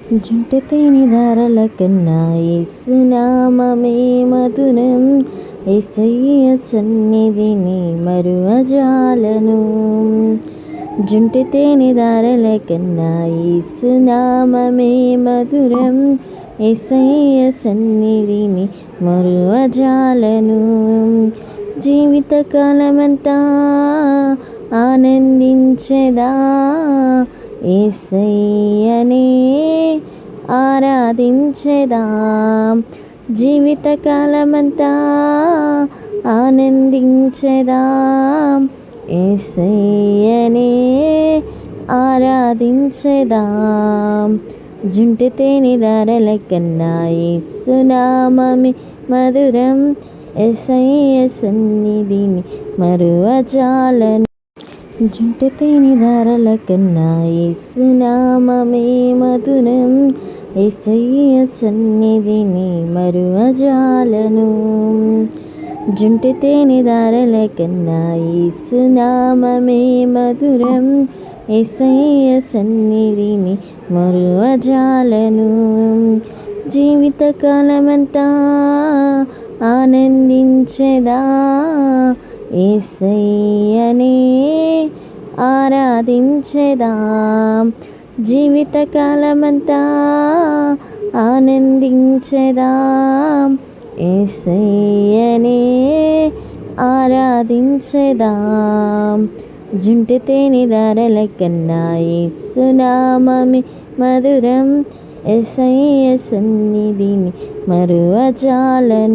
జుంటి తేనె ధారల కన్నా యేసునామమే మధురం. యేసయ్య సన్నిధిని మరువజాలను. జుంటి తేనె ధారల కన్నా యేసునామమే మధురం. యేసయ్య సన్నిధిని మరువజాలను. జీవితకాలమంతా ఆనందించెదా, యేసయ్యనే ఆరాధించెదా. జీవితకాలమంతా ఆనందించెదా, యేసయ్యనే ఆరాధించెదా. జుంటి తేనె ధారల కన్నా యేసునామమే మధురం. యేసయ్య సన్నిధిని మరువజాలను. జుంటి తేనె ధారల కన్నా యేసునామమే మధురం. యేసయ్య సన్నిధిని మరువజాలను. జుంటి తేనె ధారల కన్నా యేసునామమే మధురం. యేసయ్య సన్నిధిని మరువజాలను. జీవితకాలమంతా ఆనందించెదా, యేసయ్యనే ఆరాధించెదా. జీవితకాలమంతా ఆనందించెదా, యేసయ్యనే ఆరాధించెదా. జుంటి తేనె ధారల కన్నా యేసునామమే మధురం. యేసయ్య సన్నిధిని మరువజాలను.